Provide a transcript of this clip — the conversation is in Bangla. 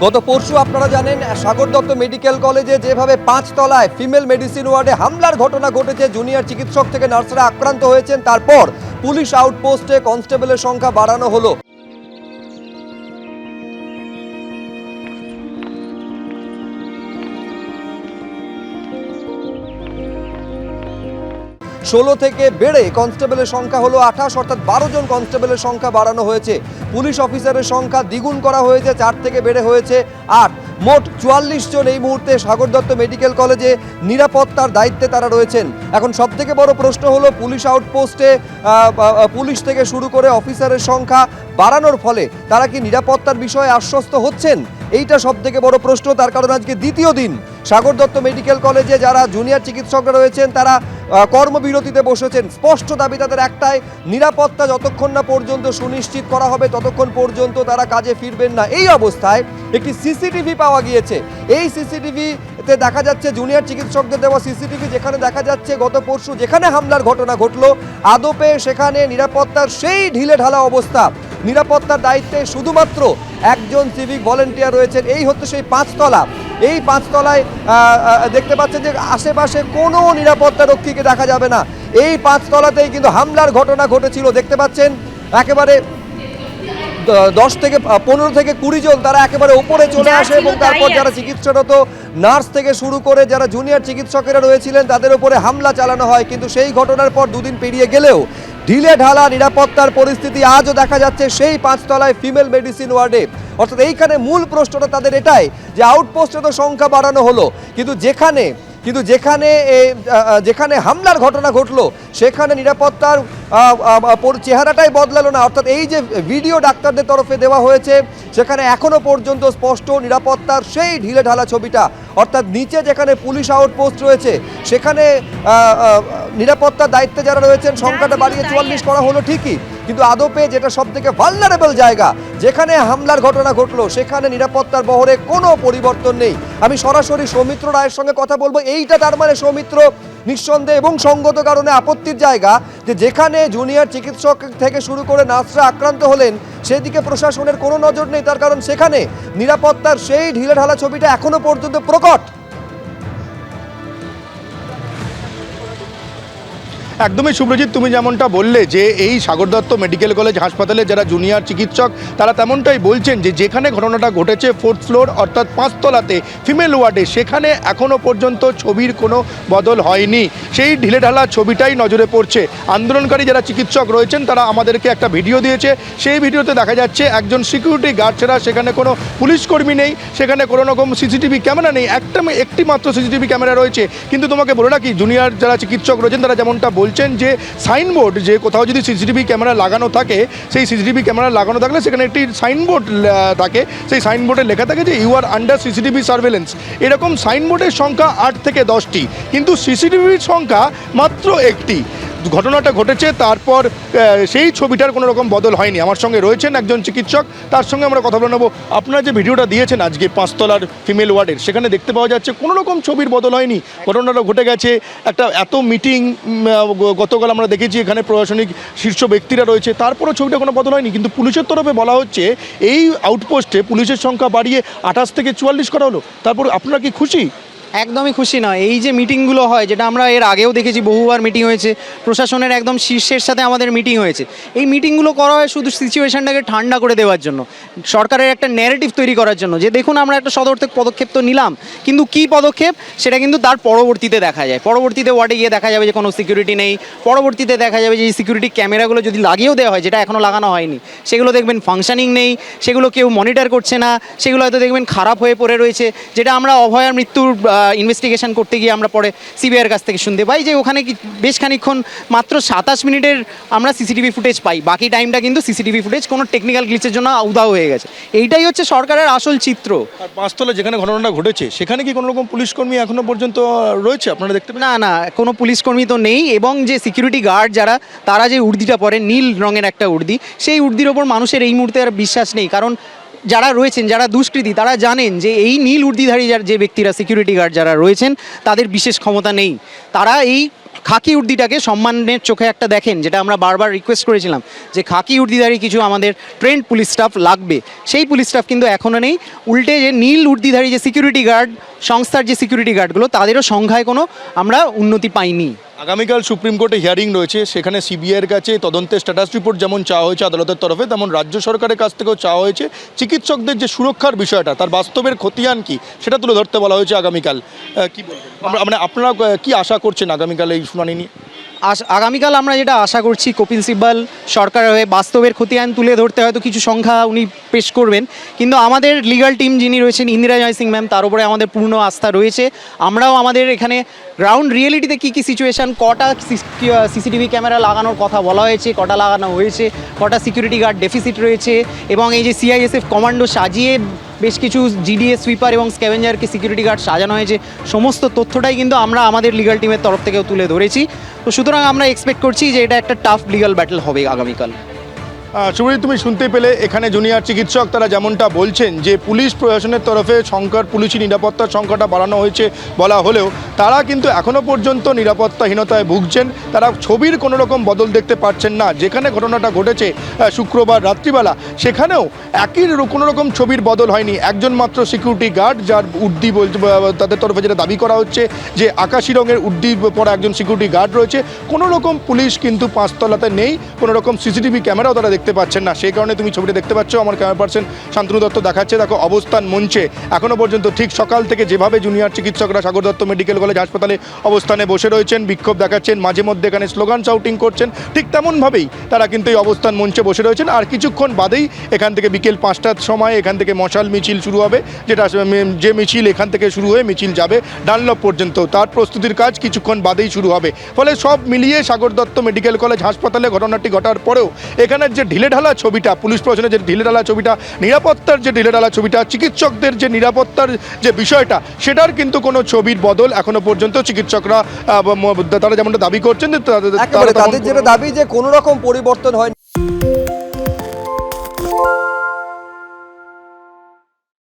গত পরশু আপনারা জানেন সাগর দত্ত মেডিকেল কলেজে যেভাবে 5 তলায় ফিমেল মেডিসিন ওয়ার্ডে হামলার ঘটনা ঘটেছে, জুনিয়র চিকিৎসক থেকে নার্সরা আক্রান্ত হয়েছেন। তারপর পুলিশ আউটপোস্টে কনস্টেবলের সংখ্যা বাড়ানো হলো। 16 থেকে বেড়ে কনস্টেবলের সংখ্যা হলো 28, অর্থাৎ 12 জন কনস্টেবলের সংখ্যা বাড়ানো হয়েছে। পুলিশ অফিসারের সংখ্যা দ্বিগুণ করা হয়েছে, 4 থেকে বেড়ে হয়েছে 8। মোট 44 জন এই মুহূর্তে সাগর দত্ত মেডিকেল কলেজে নিরাপত্তার দায়িত্বে তারা রয়েছেন। এখন সবথেকে বড় প্রশ্ন হলো পুলিশ আউটপোস্টে পুলিশ থেকে শুরু করে অফিসারের সংখ্যা বাড়ানোর ফলে তারা কি নিরাপত্তার বিষয়ে আশ্বস্ত হচ্ছেন? এইটা সবথেকে বড় প্রশ্ন। তার কারণ আজকে দ্বিতীয় দিন সাগর দত্ত মেডিকেল কলেজে যারা জুনিয়র চিকিৎসকরা রয়েছেন তারা কর্মবিরতিতে বসেছেন। স্পষ্ট দাবি তাদের একটাই, নিরাপত্তা যতক্ষণ না পর্যন্ত সুনিশ্চিত করা হবে ততক্ষণ পর্যন্ত তারা কাজে ফিরবেন না। এই অবস্থায় একটি সিসিটিভি পাওয়া গিয়েছে। এই সিসিটিভিতে দেখা যাচ্ছে, জুনিয়র চিকিৎসকদের দেওয়া সিসিটিভি, যেখানে দেখা যাচ্ছে গত পরশু যেখানে হামলার ঘটনা ঘটলো আদপে সেখানে নিরাপত্তার সেই ঢিলেঢালা অবস্থা। নিরাপত্তার দায়িত্বে শুধুমাত্র একজন সিভিক ভলেন্টিয়ার রয়েছেন। এই হচ্ছে সেই 5 তলা। এই 5 তলায় দেখতে পাচ্ছেন যে আশেপাশে কোনো নিরাপত্তা রক্ষীকে দেখা যাবে না। এই 5 তলাতেই কিন্তু হামলার ঘটনা ঘটেছিল। দেখতে পাচ্ছেন একেবারে 10 থেকে 15 থেকে 20 জন তারা একেবারে উপরে চলে আসে এবং তারপর যারা চিকিৎসারত নার্স থেকে শুরু করে যারা জুনিয়র চিকিৎসকেরা রয়েছিলেন তাদের উপরে হামলা চালানো হয়। কিন্তু সেই ঘটনার পর দুদিন পেরিয়ে গেলেও ঢিলে ঢালা নিরাপত্তার পরিস্থিতি আজও দেখা যাচ্ছে সেই 5 তলায় ফিমেল মেডিসিন ওয়ার্ডে। অর্থাৎ এইখানে মূল প্রশ্নটা তাদের এটাই যে আউটপোস্টে তো সংখ্যা বাড়ানো হলো, কিন্তু যেখানে হামলার ঘটনা ঘটলো সেখানে নিরাপত্তার চেহারাটাই বদলালো না। অর্থাৎ এই যে ভিডিও ডাক্তারদের তরফে দেওয়া হয়েছে সেখানে এখনো পর্যন্ত স্পষ্ট নিরাপত্তার সেই ঢিলেঢালা ছবিটা। অর্থাৎ নিচে যেখানে পুলিশ আউটপোস্ট রয়েছে সেখানে নিরাপত্তার দায়িত্বে যারা রয়েছেন সংখ্যাটা বাড়িয়ে 44 করা হলো ঠিকই, কিন্তু আদপে যেটা সবথেকে ভালনারেবল জায়গা যেখানে হামলার ঘটনা ঘটলো সেখানে নিরাপত্তার বহরে কোনো পরিবর্তন নেই। আমি সরাসরি সৌমিত্র রায়ের সঙ্গে কথা বলবো। এইটা তার মানে সৌমিত্র নিঃসন্দেহ এবং সঙ্গত কারণে আপত্তির জায়গা যে যেখানে জুনিয়র চিকিৎসক থেকে শুরু করে নার্সরা আক্রান্ত হলেন সেদিকে প্রশাসনের কোনো নজর নেই, তার কারণ সেখানে নিরাপত্তার সেই ঢিলেঢালা ছবিটা এখনো পর্যন্ত প্রকট। একদমই সুব্রজিৎ, তুমি যেমনটা বললে যে এই সাগর দত্ত মেডিকেল কলেজ হাসপাতালে যারা জুনিয়র চিকিৎসক তারা তেমনটাই বলছেন যে যেখানে ঘটনাটা ঘটেছে 4th ফ্লোর অর্থাৎ 5 তলাতে ফিমেল ওয়ার্ডে, সেখানে এখনও পর্যন্ত ছবির কোনো বদল হয়নি। সেই ঢিলেঢালা ছবিটাই নজরে পড়ছে। আন্দোলনকারী যারা চিকিৎসক রয়েছেন তারা আমাদেরকে একটা ভিডিও দিয়েছে। সেই ভিডিওতে দেখা যাচ্ছে একজন সিকিউরিটি গার্ড ছাড়া সেখানে কোনো পুলিশ কর্মী নেই, সেখানে কোনো রকম সিসিটিভি ক্যামেরা নেই, একটি মাত্র সিসিটিভি ক্যামেরা রয়েছে। কিন্তু তোমাকে বলে রাখি, জুনিয়র যারা চিকিৎসক রয়েছেন তারা যেমনটা বলছেন যে সাইনবোর্ড, যে কোথাও যদি সিসিটিভি ক্যামেরা লাগানো থাকে, সেই সিসিটিভি ক্যামেরা লাগানো থাকলে সেখানে একটি সাইনবোর্ড থাকে, সেই সাইনবোর্ডে লেখা থাকে যে you are under CCTV surveillance. এরকম সাইনবোর্ডের সংখ্যা 8 থেকে 10টি, কিন্তু সিসিটিভির সংখ্যা মাত্র 1টি। ঘটনাটা ঘটেছে তারপর সেই ছবিটার কোনো রকম বদল হয়নি। আমার সঙ্গে রয়েছেন একজন চিকিৎসক, তার সঙ্গে আমরা কথা বলে নেব। আপনার যে ভিডিওটা দিয়েছেন আজকে 5 তলার ফিমেল ওয়ার্ডের, সেখানে দেখতে পাওয়া যাচ্ছে কোনো রকম ছবির বদল হয়নি। ঘটনাটা ঘটে গেছে এত মিটিং গতকাল আমরা দেখেছি, এখানে প্রশাসনিক শীর্ষ ব্যক্তিরা রয়েছে, তারপরেও ছবিটা কোনো বদল হয়নি। কিন্তু পুলিশের তরফে বলা হচ্ছে এই আউটপোস্টে পুলিশের সংখ্যা বাড়িয়ে 28 থেকে 44 করা হলো। তারপর আপনারা কি খুশি? একদমই খুশি নয়। এই যে মিটিংগুলো হয়, যেটা আমরা এর আগেও দেখেছি, বহুবার মিটিং হয়েছে, প্রশাসনের একদম শীর্ষের সাথে আমাদের মিটিং হয়েছে। এই মিটিংগুলো করা হয় শুধু সিচুয়েশনটাকে ঠান্ডা করে দেওয়ার জন্য, সরকারের একটা ন্যারেটিভ তৈরি করার জন্য, যে দেখুন আমরা একটা সদর্থক পদক্ষেপ তো নিলাম, কিন্তু কী পদক্ষেপ সেটা কিন্তু তার পরবর্তীতে দেখা যায়। পরবর্তীতে ওয়ার্ডে গিয়ে দেখা যাবে যে কোনো সিকিউরিটি নেই, পরবর্তীতে দেখা যাবে যে এই সিকিউরিটি ক্যামেরাগুলো যদি লাগিয়েও দেওয়া হয়, যেটা এখনও লাগানো হয়নি, সেগুলো দেখবেন ফাংশনিং নেই, সেগুলো কেউ মনিটর করছে না, সেগুলো হয়তো দেখবেন খারাপ হয়ে পড়ে রয়েছে। যেটা আমরা অভয়ার মৃত্যুর ইনভেস্টিগেশন করতে গিয়ে আমরা পরে সিবিআইয়ের কাছ থেকে শুনতে পাই যে ওখানে বেশ খানিকক্ষণ মাত্র 27 মিনিটের আমরা সিসিটিভি ফুটেজ পাই, বাকি টাইমটা কিন্তু সিসিটিভি ফুটেজ কোনো টেকনিক্যাল গ্লিচের জন্য উধাও হয়ে গেছে। এইটাই হচ্ছে সরকারের আসল চিত্র। আর 5 তলা যেখানে ঘটনাটা ঘটেছে সেখানে কি কোনো রকম পুলিশ কর্মী এখনো পর্যন্ত রয়েছে আপনারা দেখতে পান? না, কোনো পুলিশ কর্মী তো নেই। এবং যে সিকিউরিটি গার্ড যারা, তারা যে উর্দিটা পরে, নীল রঙের একটা উর্দি, সেই উর্দির ওপর মানুষের এই মুহূর্তে আর বিশ্বাস নেই। কারণ যারা রয়েছেন, যারা দুষ্কৃতী, তারা জানেন যে এই নীল উর্দিধারী যে ব্যক্তিরা, সিকিউরিটি গার্ড যারা রয়েছেন, তাদের বিশেষ ক্ষমতা নেই। তারা এই খাকি উর্দিটাকে সম্মানের চোখে একটা দেখেন, যেটা আমরা বারবার রিকোয়েস্ট করেছিলাম যে খাকি উর্দিধারী কিছু আমাদের ট্রেন্ড পুলিশ স্টাফ লাগবে, সেই পুলিশ স্টাফ কিন্তু এখনও নেই। উল্টে যে নীল উর্দিধারী যে সিকিউরিটি গার্ড, সংস্থার যে সিকিউরিটি গার্ডগুলো, তাদেরও সংখ্যায় কোনো আমরা উন্নতি পাইনি। আগামীকাল সুপ্রিম কোর্টে হিয়ারিং রয়েছে, সেখানে সিবিআইয়ের কাছে তদন্তের স্ট্যাটাস রিপোর্ট যেমন চাওয়া হয়েছে আদালতের তরফে, তেমন রাজ্য সরকারের কাছ থেকেও চাওয়া হয়েছে চিকিৎসকদের যে সুরক্ষার বিষয়টা, তার বাস্তবের খতিয়ান কি সেটা তুলে ধরতে বলা হয়েছে আগামীকাল। কি বলবেন, মানে আপনারা কি আশা করছেন আগামীকাল এই শুনানি নিয়ে? আগামীকাল আমরা যেটা আশা করছি, কপিল সিব্বল সরকারের হয়ে বাস্তবের খতিয়ান তুলে ধরতে হয়তো কিছু সংখ্যা উনি পেশ করবেন, কিন্তু আমাদের লিগ্যাল টিম যিনি রয়েছেন ইন্দিরা জয় সিং ম্যাম, তার উপরে আমাদের পূর্ণ আস্থা রয়েছে। আমরাও আমাদের এখানে গ্রাউন্ড রিয়েলিটিতে কী কী সিচুয়েশান, কটা সিসিটিভি ক্যামেরা লাগানোর কথা বলা হয়েছে, কটা লাগানো হয়েছে, কটা সিকিউরিটি গার্ড ডেফিসিট রয়েছে, এবং এই যে সিআইএসএফ কমান্ডো সাজিয়ে বেশ কিছু জিডিএস সুইপার এবং স্ক্যাভেঞ্জারকে সিকিউরিটি গার্ড সাজানো হয়েছে, সমস্ত তথ্যটাই কিন্তু আমরা আমাদের লিগ্যাল টিমের তরফ থেকেও তুলে ধরেছি। তো সুতরাং আমরা এক্সপেক্ট করছি যে এটা একটা টাফ লিগ্যাল ব্যাটল হবে আগামীকাল। শুভজিৎ, তুমি শুনতে পেলে এখানে জুনিয়র চিকিৎসক তারা যেমনটা বলছেন যে পুলিশ প্রশাসনের তরফে পুলিশি নিরাপত্তার সংখ্যাটা বাড়ানো হয়েছে বলা হলেও তারা কিন্তু এখনও পর্যন্ত নিরাপত্তাহীনতায় ভুগছেন। তারা ছবির কোনো রকম বদল দেখতে পাচ্ছেন না। যেখানে ঘটনাটা ঘটেছে শুক্রবার রাত্রিবেলা, সেখানেও একই কোনো রকম ছবির বদল হয়নি। একজন মাত্র সিকিউরিটি গার্ড, যার উর্দি তাদের তরফে যেটা দাবি করা হচ্ছে যে আকাশি রঙের উর্দি পরা একজন সিকিউরিটি গার্ড রয়েছে। কোনো রকম পুলিশ কিন্তু পাঁচতলাতে নেই, কোনো রকম সিসিটিভি ক্যামেরাও তারা দেখতে পাচ্ছেন না। সেই কারণে তুমি ছবিটা দেখতে পাচ্ছ, আমার ক্যামেরা পার্সন শান্তনু দত্ত দেখাচ্ছে। দেখো অবস্থান মঞ্চে এখনও পর্যন্ত ঠিক সকাল থেকে যেভাবে জুনিয়র চিকিৎসকরা সাগর দত্ত মেডিকেল কলেজ হাসপাতালে অবস্থানে বসে রয়েছেন, বিক্ষোভ দেখাচ্ছেন, মাঝে মধ্যে এখানে স্লোগান শাউটিং করছেন, ঠিক তেমনভাবেই তারা কিন্তু এই অবস্থান মঞ্চে বসে রয়েছেন। আর কিছুক্ষণ বাদেই এখান থেকে বিকেল 5টার সময় এখান থেকে মশাল মিছিল শুরু হবে, যেটা যে মিছিল এখান থেকে শুরু হয়ে মিছিল যাবে ডানলপ পর্যন্ত। তার প্রস্তুতির কাজ কিছুক্ষণ বাদেই শুরু হবে। ফলে সব মিলিয়ে সাগর দত্ত মেডিকেল কলেজ হাসপাতালে ঘটনাটি ঘটার পরেও এখানের যে ঢিলেঢালা ছবিটা, পুলিশ প্রশাসনের যে ঢিলেঢালা ছবিটা, নিরাপত্তার যে ঢিলেঢালা ছবিটা, চিকিৎসকদের যে নিরাপত্তার যে বিষয়টা, সেটার কিন্তু কোনো ছবির বদল এখনো পর্যন্ত চিকিৎসকরা তারা যেমনটা দাবি করছেন, তাদের যেটা দাবি যে কোনো রকম পরিবর্তন হয়।